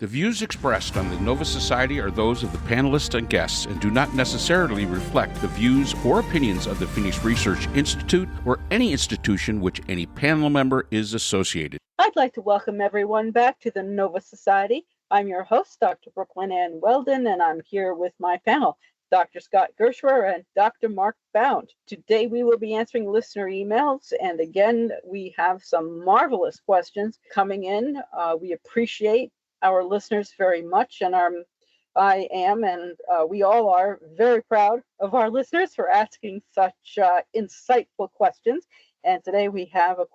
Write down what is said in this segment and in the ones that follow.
The views expressed on the Nova Society are those of the panelists and guests and do not necessarily reflect the views or opinions of the Phoenix Research Institute or any institution which any panel member is associated. I'd like to welcome everyone back to the Nova Society. I'm your host, Dr. Brooklyn Ann Weldon, and I'm here with my panel, Dr. Scott Gershwer and Dr. Mark Bound. Today we will be answering listener emails, and again, we have some marvelous questions coming in. We appreciate our listeners very much, and I am, and we all are very proud of our listeners for asking such insightful questions. And today we have an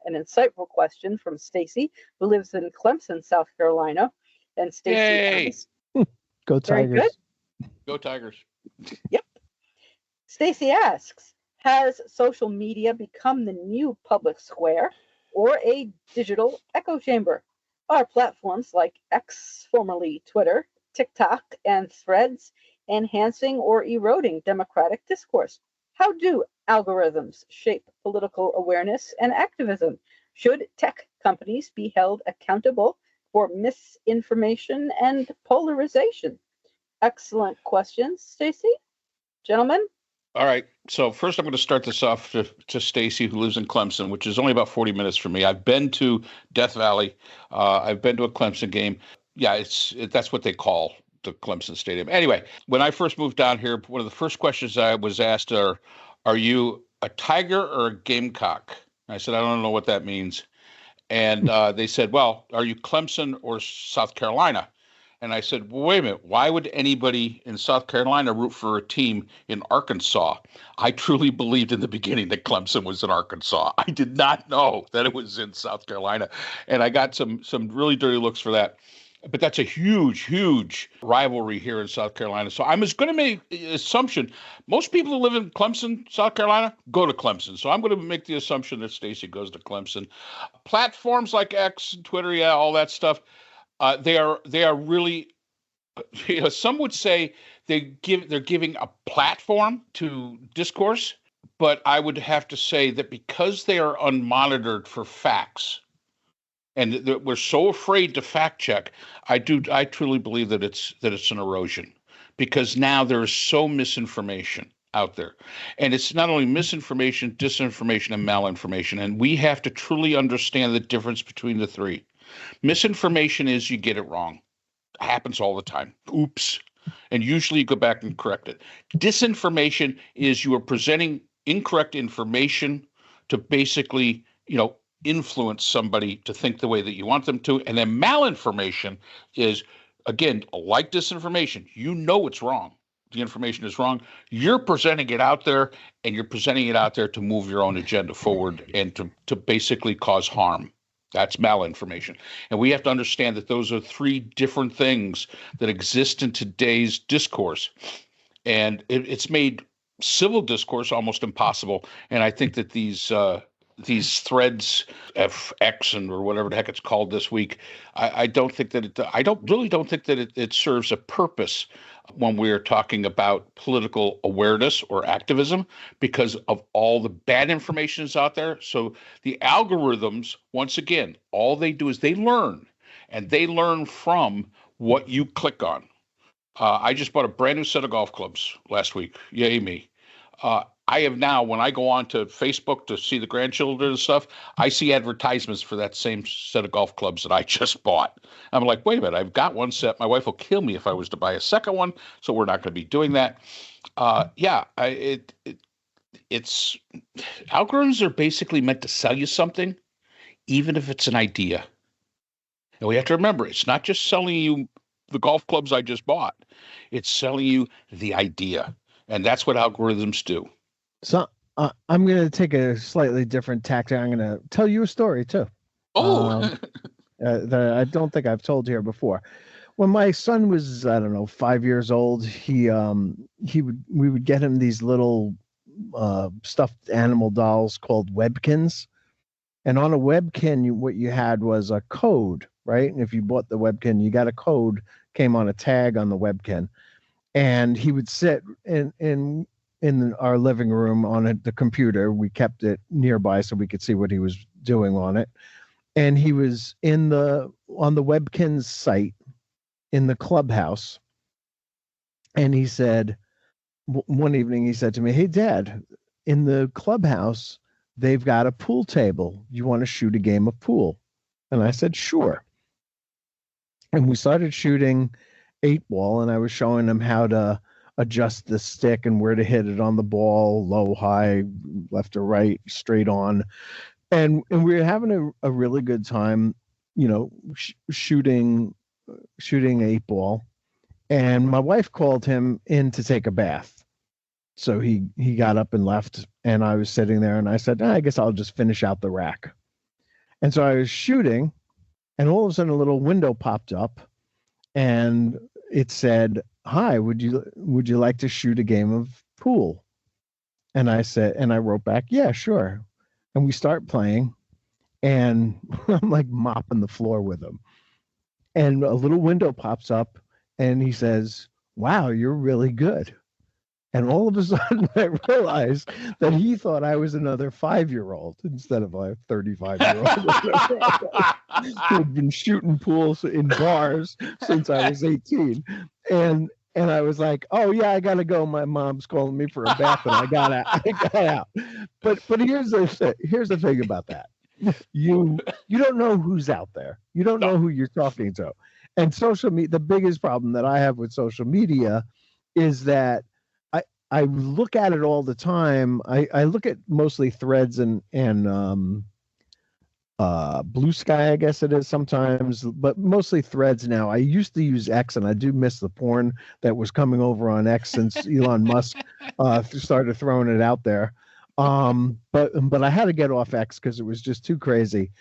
insightful question from Stacy, who lives in Clemson, South Carolina. And Stacy, Go Tigers. Very good. Go Tigers. Yep. Stacy asks, has social media become the new public square or a digital echo chamber? Are platforms like X, formerly Twitter, TikTok, and Threads enhancing or eroding democratic discourse? How do algorithms shape political awareness and activism? Should tech companies be held accountable for misinformation and polarization? Excellent questions, Stacy. Gentlemen? All right. So first, I'm going to start this off to Stacy, who lives in Clemson, which is only about 40 minutes from me. I've been to Death Valley. I've been to a Clemson game. Yeah, that's what they call the Clemson Stadium. Anyway, when I first moved down here, one of the first questions I was asked are you a Tiger or a Gamecock? I said, I don't know what that means. And they said, well, are you Clemson or South Carolina? And I said, well, wait a minute, why would anybody in South Carolina root for a team in Arkansas? I truly believed in the beginning that Clemson was in Arkansas. I did not know that it was in South Carolina. And I got some really dirty looks for that. But that's a huge rivalry here in South Carolina. So I'm just going to make an assumption. Most people who live in Clemson, South Carolina, go to Clemson. So I'm going to make the assumption that Stacy goes to Clemson. Platforms like X, Twitter, yeah, all that stuff, they are really, some would say they're giving a platform to discourse, but I would have to say that because they are unmonitored for facts, and we're so afraid to fact check, I truly believe that it's an erosion, because now there is so misinformation out there, and it's not only misinformation, disinformation, and malinformation, and we have to truly understand the difference between the three. Misinformation is you get it wrong. It happens all the time. Oops. And usually you go back and correct it. Disinformation is you are presenting incorrect information to basically, influence somebody to think the way that you want them to. And then malinformation is, again, like disinformation. You know it's wrong. The information is wrong. You're presenting it out there, and you're presenting it out there to move your own agenda forward and to basically cause harm. That's malinformation. And we have to understand that those are three different things that exist in today's discourse. And it's made civil discourse almost impossible. And I think that these threads, FX or whatever the heck it's called this week, I don't think that it serves a purpose when we're talking about political awareness or activism, because of all the bad information is out there. So the algorithms, once again, all they do is they learn, and they learn from what you click on. I just bought a brand new set of golf clubs last week. Yay me. I have now, when I go on to Facebook to see the grandchildren and stuff, I see advertisements for that same set of golf clubs that I just bought. I'm like, wait a minute, I've got one set. My wife will kill me if I was to buy a second one, so we're not going to be doing that. It's algorithms are basically meant to sell you something, even if it's an idea. And we have to remember, it's not just selling you the golf clubs I just bought. It's selling you the idea. And that's what algorithms do. So I'm going to take a slightly different tactic. I'm going to tell you a story too. Oh, that I don't think I've told here before. When my son was, 5 years old, we would get him these little stuffed animal dolls called Webkins. And on a Webkin, what you had was a code, right? And if you bought the Webkin, you got a code, came on a tag on the Webkin. And he would sit in our living room on the computer. We kept it nearby so we could see what he was doing on it. and he was on the Webkins site in the clubhouse, and he said one evening he said to me, "Hey, Dad, in the clubhouse they've got a pool table. You want to shoot a game of pool?" And I said, "Sure." And we started shooting 8-ball, and I was showing him how to adjust the stick and where to hit it on the ball, low, high, left or right, straight on. And we were having a really good time, shooting 8-ball. And my wife called him in to take a bath. So he got up and left, and I was sitting there, and I said, I guess I'll just finish out the rack. And so I was shooting, and all of a sudden a little window popped up, and it said, "Hi, would you like to shoot a game of pool?" And I wrote back, "Yeah, sure." And we start playing, and I'm like mopping the floor with him. And a little window pops up, and he says, "Wow, you're really good." And all of a sudden, I realized that he thought I was another 5-year-old instead of a 35-year-old who had been shooting pools in bars since I was 18. And I was like, "Oh yeah, I gotta go. My mom's calling me for a bath," and I got out. But here's the thing about that: you don't know who's out there. You don't know who you're talking to. And social media. The biggest problem that I have with social media is that I look at it all the time. I look at mostly Threads and Blue Sky, I guess it is sometimes, but mostly Threads now. I used to use X, and I do miss the porn that was coming over on X since Elon Musk started throwing it out there. But I had to get off X because it was just too crazy,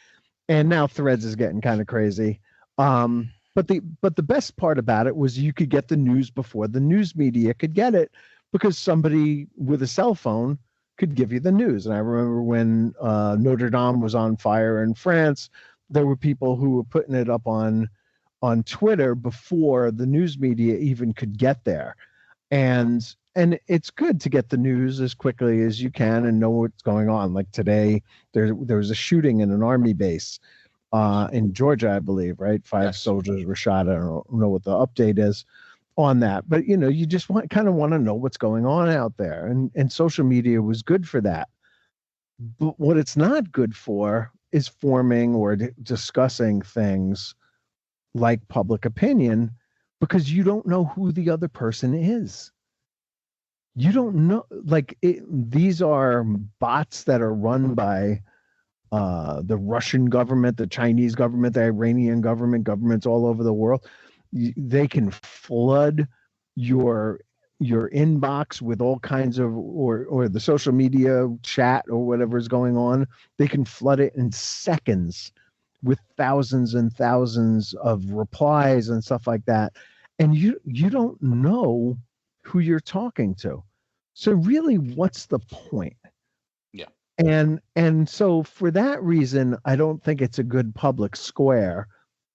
and now Threads is getting kind of crazy. But the best part about it was you could get the news before the news media could get it, because somebody with a cell phone could give you the news. And I remember when Notre Dame was on fire in France, there were people who were putting it up on Twitter before the news media even could get there. And it's good to get the news as quickly as you can and know what's going on. Like today, there was a shooting in an army base in Georgia, I believe, right? 5 soldiers were shot. I don't know what the update is on that, but you just kind of want to know what's going on out there, and social media was good for that. But what it's not good for is forming or discussing things like public opinion, because you don't know who the other person is. You don't know, these are bots that are run by the Russian government, the Chinese government, the Iranian government, governments all over the world. They can flood your inbox with all kinds of, or the social media chat or whatever is going on. They can flood it in seconds with thousands and thousands of replies and stuff like that. And you don't know who you're talking to. So really, what's the point? Yeah. And so for that reason, I don't think it's a good public square.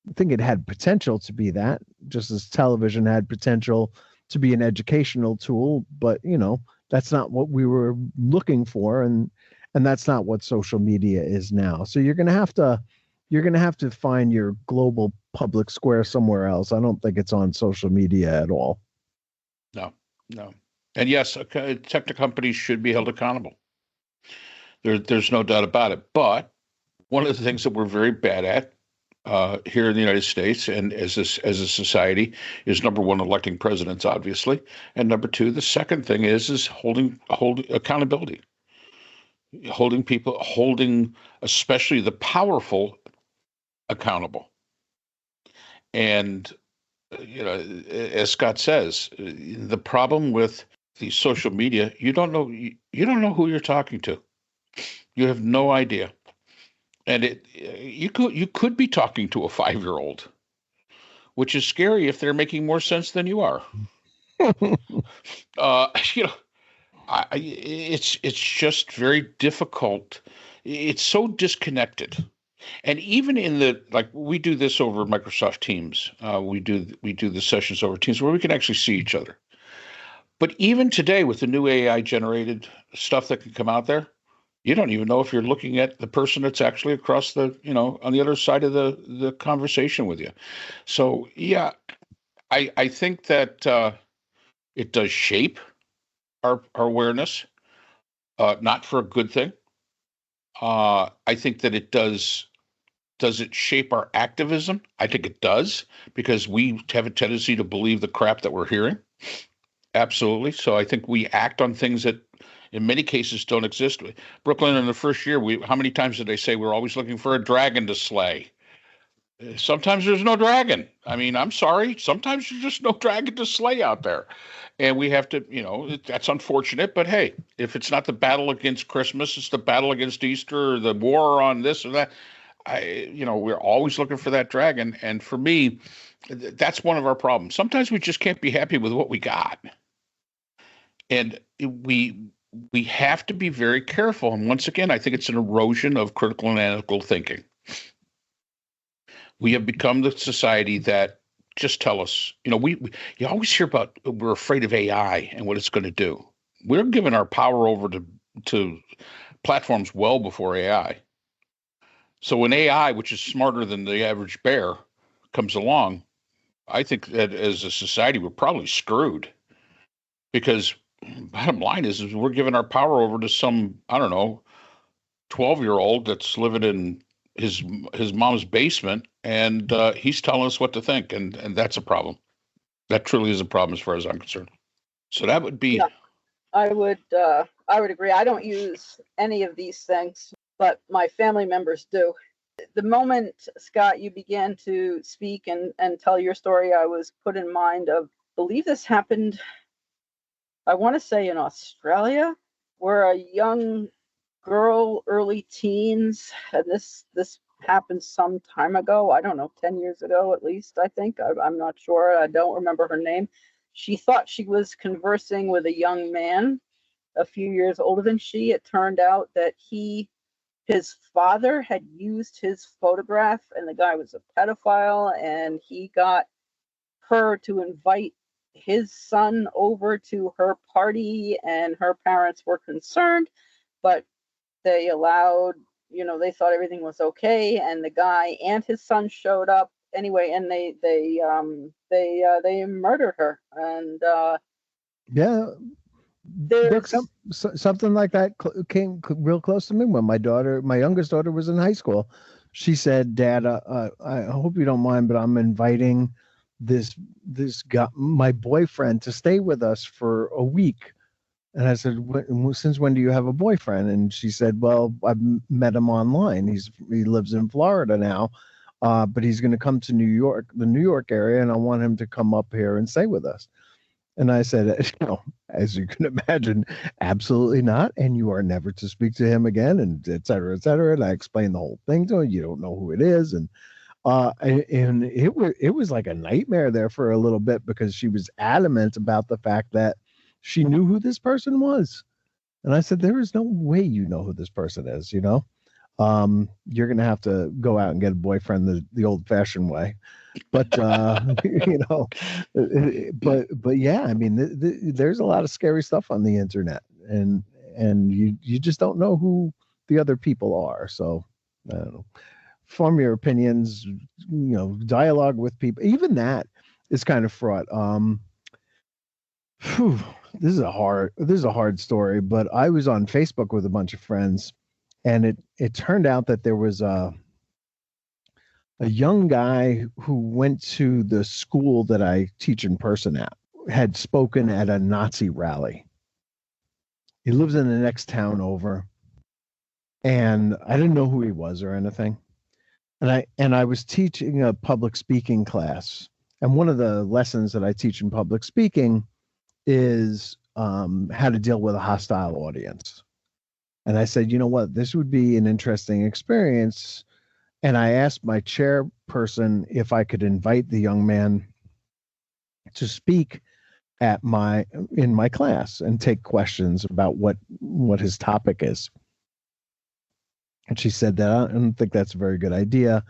I think it had potential to be that, just as television had potential to be an educational tool, but that's not what we were looking for, and that's not what social media is now. So you're gonna have to find your global public square somewhere else. I don't think it's on social media at all. No. And yes, tech companies should be held accountable. There's no doubt about it. But one of the things that we're very bad at here in the United States, and as a society, is number one, electing presidents, obviously, and number two, the second thing is holding accountability, holding especially the powerful accountable. And as Scott says, the problem with the social media, you don't know who you're talking to. You have no idea. And you could be talking to a 5-year-old, which is scary if they're making more sense than you are. It's just very difficult. It's so disconnected. And even in we do this over Microsoft Teams. We do the sessions over Teams where we can actually see each other. But even today, with the new AI generated stuff that can come out there, you don't even know if you're looking at the person that's actually across the, on the other side of the conversation with you. So yeah, I think that it does shape our awareness, not for a good thing. I think that it does. Does it shape our activism? I think it does, because we have a tendency to believe the crap that we're hearing. Absolutely. So I think we act on things that in many cases don't exist. Brooklyn, in the first year, how many times did they say we're always looking for a dragon to slay? Sometimes there's no dragon. I mean, I'm sorry. Sometimes there's just no dragon to slay out there. And we have to, that's unfortunate. But hey, if it's not the battle against Christmas, it's the battle against Easter, or the war on this or that. We're always looking for that dragon. And for me, that's one of our problems. Sometimes we just can't be happy with what we got. And we have to be very careful. And once again, I think it's an erosion of critical and analytical thinking. We have become the society that just tell us, you always hear about we're afraid of AI and what it's going to do. We're giving our power over to platforms well before AI. So when AI, which is smarter than the average bear, comes along, I think that as a society, we're probably screwed, because bottom line is we're giving our power over to some, I don't know, 12-year-old that's living in his mom's basement, and he's telling us what to think, and that's a problem. That truly is a problem as far as I'm concerned. So that would be. Yeah, I would agree. I don't use any of these things, but my family members do. The moment, Scott, you began to speak and tell your story, I was put in mind of, I believe this happened, I want to say in Australia, where a young girl, early teens, and this happened some time ago. I don't know, 10 years ago at least, I think. I'm not sure. I don't remember her name. She thought she was conversing with a young man a few years older than she. It turned out that his father had used his photograph, and the guy was a pedophile, and he got her to invite his son over to her party, and her parents were concerned, but they allowed, they thought everything was okay, and the guy and his son showed up anyway, and they murdered her. And yeah, there's something like that came real close to me when my youngest daughter was in high school. She said, "Dad, I hope you don't mind, but I'm inviting this guy, my boyfriend, to stay with us for a week." And I said, "Since when do you have a boyfriend?" And she said, "Well, I've met him online. He lives in Florida now, but he's going to come to New York, the New York area, and I want him to come up here and stay with us." And I said, as you can imagine, absolutely not. And you are never to speak to him again, and et cetera, et cetera. And I explained the whole thing to him. You don't know who it is. And it was like a nightmare there for a little bit, because she was adamant about the fact that she knew who this person was. And I said, there is no way you know who this person is, you're going to have to go out and get a boyfriend the old fashioned way. But, but yeah, I mean, there's a lot of scary stuff on the internet, and you just don't know who the other people are. So I don't know. Form your opinions, dialogue with people. Even that is kind of fraught. This is a hard story, but I was on Facebook with a bunch of friends, and it turned out that there was a young guy who went to the school that I teach in person at, had spoken at a Nazi rally. He lives in the next town over, and I didn't know who he was or anything. And I was teaching a public speaking class, and one of the lessons that I teach in public speaking is how to deal with a hostile audience. And I said, you know what, this would be an interesting experience. And I asked my chairperson if I could invite the young man to speak in my class and take questions about what his topic is. And she said that I don't think that's a very good idea.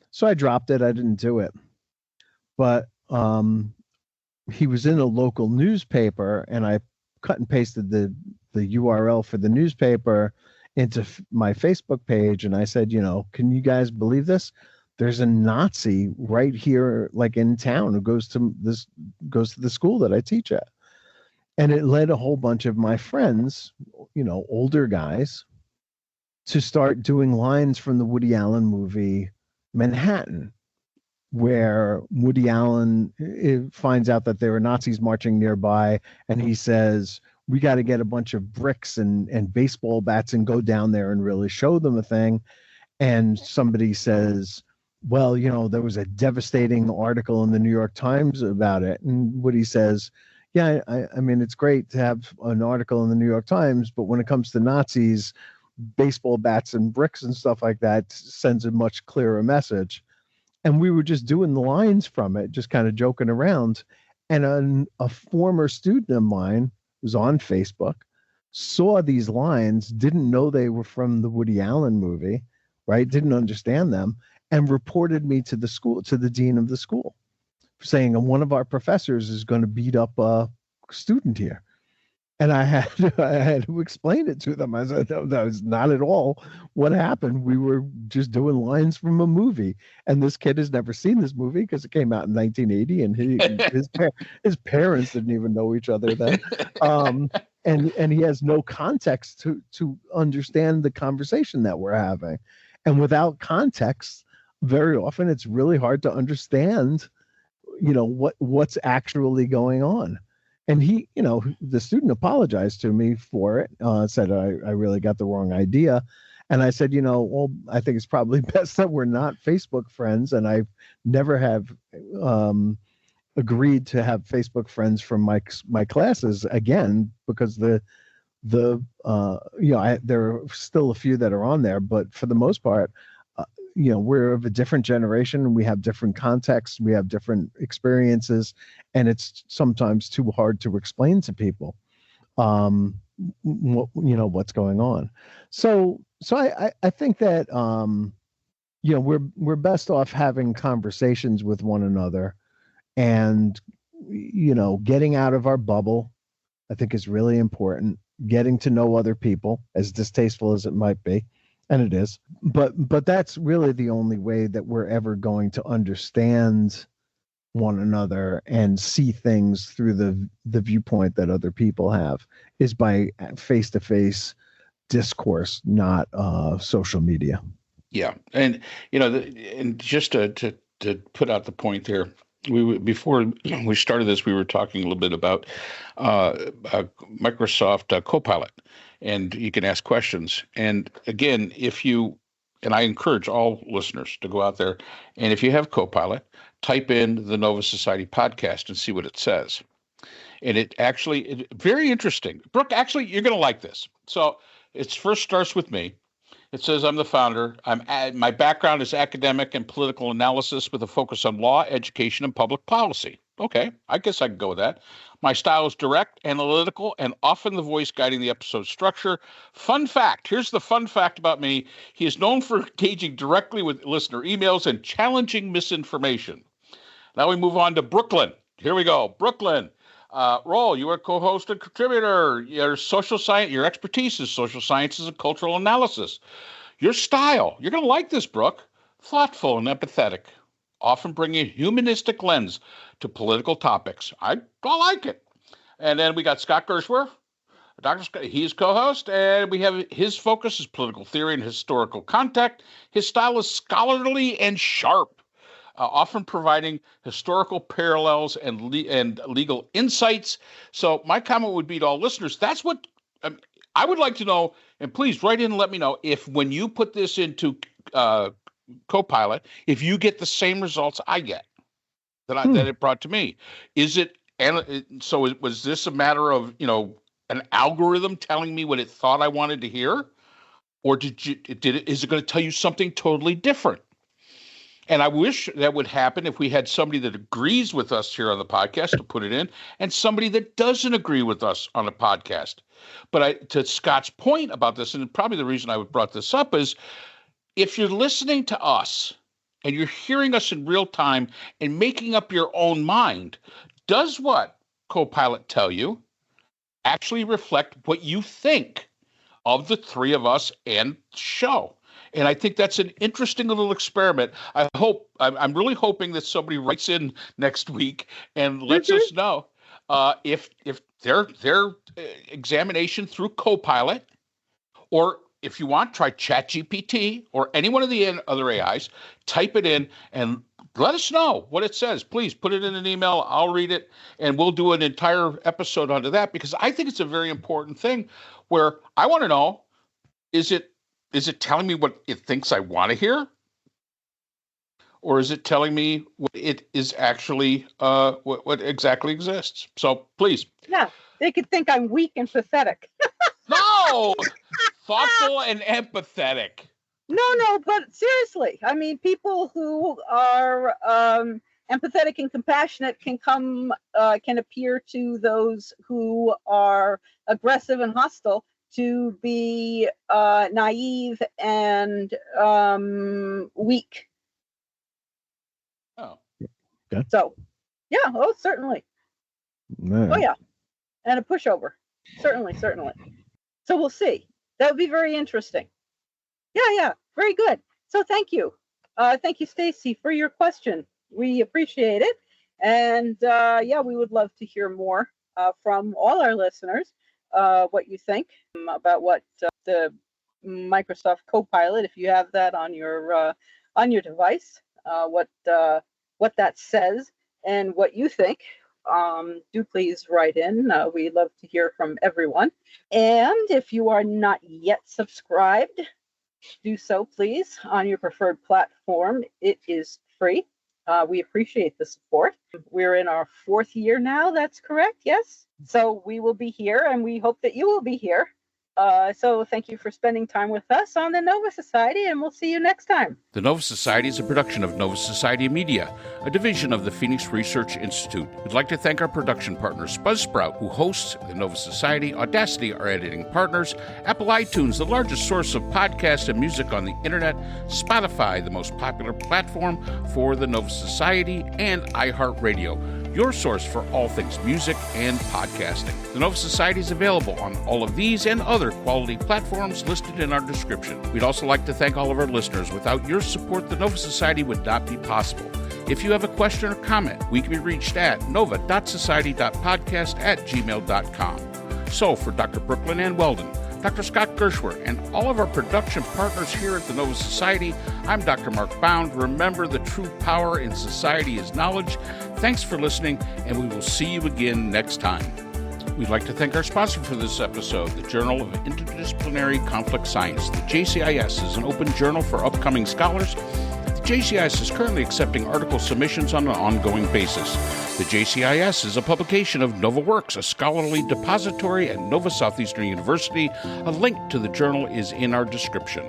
So I dropped it. I didn't do it. But he was in a local newspaper, and I cut and pasted the URL for the newspaper into my Facebook page, and I said, can you guys believe this? There's a Nazi right here, like in town, who goes to the school that I teach at. And it led a whole bunch of my friends, older guys, to start doing lines from the Woody Allen movie Manhattan, where Woody Allen finds out that there are Nazis marching nearby, and he says, we got to get a bunch of bricks and baseball bats and go down there and really show them a thing. And somebody says, well, there was a devastating article in the New York Times about it. And Woody says, yeah, I mean, it's great to have an article in the New York Times, but when it comes to Nazis, baseball bats and bricks and stuff like that sends a much clearer message. And we were just doing the lines from it, just kind of joking around. And a former student of mine was on Facebook, saw these lines, didn't know they were from the Woody Allen movie, right? Didn't understand them, and reported me to the school, to the dean of the school, saying one of our professors is going to beat up a student here. And I had to explain it to them. I said, no, that was not at all what happened. We were just doing lines from a movie. And this kid has never seen this movie because it came out in 1980, and his parents didn't even know each other then. And he has no context to understand the conversation that we're having. And without context, very often it's really hard to understand, what's actually going on. And he, the student apologized to me for it, said I really got the wrong idea. And I said, well, I think it's probably best that we're not Facebook friends. And I never have agreed to have Facebook friends from my classes again, because there are still a few that are on there, but for the most part, we're of a different generation. We have different contexts. We have different experiences, and it's sometimes too hard to explain to people, what's going on. So I think that, we're best off having conversations with one another, and, getting out of our bubble, I think, is really important. Getting to know other people, as distasteful as it might be. And it is, but that's really the only way that we're ever going to understand one another and see things through the viewpoint that other people have, is by face-to-face discourse, not social media. Yeah, and and just to put out the point there, before we started this, we were talking a little bit about Microsoft Copilot, and you can ask questions. And again, and I encourage all listeners to go out there, and if you have Copilot, type in the Nova Society podcast and see what it says. And it's very interesting. Brooke, actually, you're going to like this. So it first starts with me. It says, I'm the founder. My background is academic and political analysis with a focus on law, education, and public policy. Okay, I guess I can go with that. My style is direct, analytical, and often the voice guiding the episode structure. Fun fact, here's the fun fact about me. He is known for engaging directly with listener emails and challenging misinformation. Now we move on to Brooklyn. Here we go. Brooklyn. Roll, you are co-host and contributor. Your social science, your expertise is social sciences and cultural analysis. Your style, you're going to like this, Brooke, thoughtful and empathetic, often bringing a humanistic lens to political topics. I like it. And then we got Scott Gershwer, Dr. Scott, he's co-host, and we have his focus is political theory and historical context. His style is scholarly and sharp. Often providing historical parallels and legal insights. So my comment would be to all listeners, that's what I would like to know, and please write in and let me know if when you put this into Copilot, if you get the same results I get that it brought to me. Is it, and so was this a matter of, an algorithm telling me what it thought I wanted to hear? Or is it going to tell you something totally different? And I wish that would happen if we had somebody that agrees with us here on the podcast to put it in, and somebody that doesn't agree with us on the podcast. But to Scott's point about this, and probably the reason I brought this up is, if you're listening to us and you're hearing us in real time and making up your own mind, does what Copilot tell you actually reflect what you think of the three of us and show. And I think that's an interesting little experiment. I'm really hoping that somebody writes in next week and lets us know if their examination through Copilot, or if you want, try ChatGPT or any one of the other AIs, type it in and let us know what it says. Please put it in an email. I'll read it, and we'll do an entire episode onto that, because I think it's a very important thing where I want to know, is it telling me what it thinks I want to hear? Or is it telling me what it is actually, what exactly exists? So please. Yeah, they could think I'm weak and pathetic. No! Thoughtful and empathetic. No, but seriously, I mean, people who are empathetic and compassionate can appear to those who are aggressive and hostile to be naive and weak. Oh. Okay. So, yeah, certainly. Man. Oh, yeah. And a pushover. Certainly. So we'll see. That would be very interesting. Yeah. Very good. So thank you. Thank you, Stacy, for your question. We appreciate it. And we would love to hear more from all our listeners, what you think about what the Microsoft Copilot, if you have that on your device, what that says and what you think. Do please write in. We'd love to hear from everyone. And if you are not yet subscribed, do so, please, on your preferred platform. It is free. We appreciate the support. We're in our 4th year now. That's correct. Yes. So we will be here, and we hope that you will be here. So thank you for spending time with us on the Nova Society, and we'll see you next time. The Nova Society is a production of Nova Society Media, a division of the Phoenix Research Institute. We'd like to thank our production partners, Buzzsprout, who hosts the Nova Society, Audacity, our editing partners, Apple iTunes, the largest source of podcasts and music on the internet, Spotify, the most popular platform for the Nova Society, and iHeartRadio, your source for all things music and podcasting. The Nova Society is available on all of these and other quality platforms listed in our description. We'd also like to thank all of our listeners. Without your support, the Nova Society would not be possible. If you have a question or comment, we can be reached at nova.society.podcast@gmail.com. So for Dr. Brooklyn Ann Weldon, Dr. Scott Gershwer, and all of our production partners here at the Nova Society, I'm Dr. Mark Bound. Remember, the true power in society is knowledge. Thanks for listening, and we will see you again next time. We'd like to thank our sponsor for this episode, the Journal of Interdisciplinary Conflict Science. The JCIS is an open journal for upcoming scholars. The JCIS is currently accepting article submissions on an ongoing basis. The JCIS is a publication of NovaWorks, a scholarly depository at Nova Southeastern University. A link to the journal is in our description.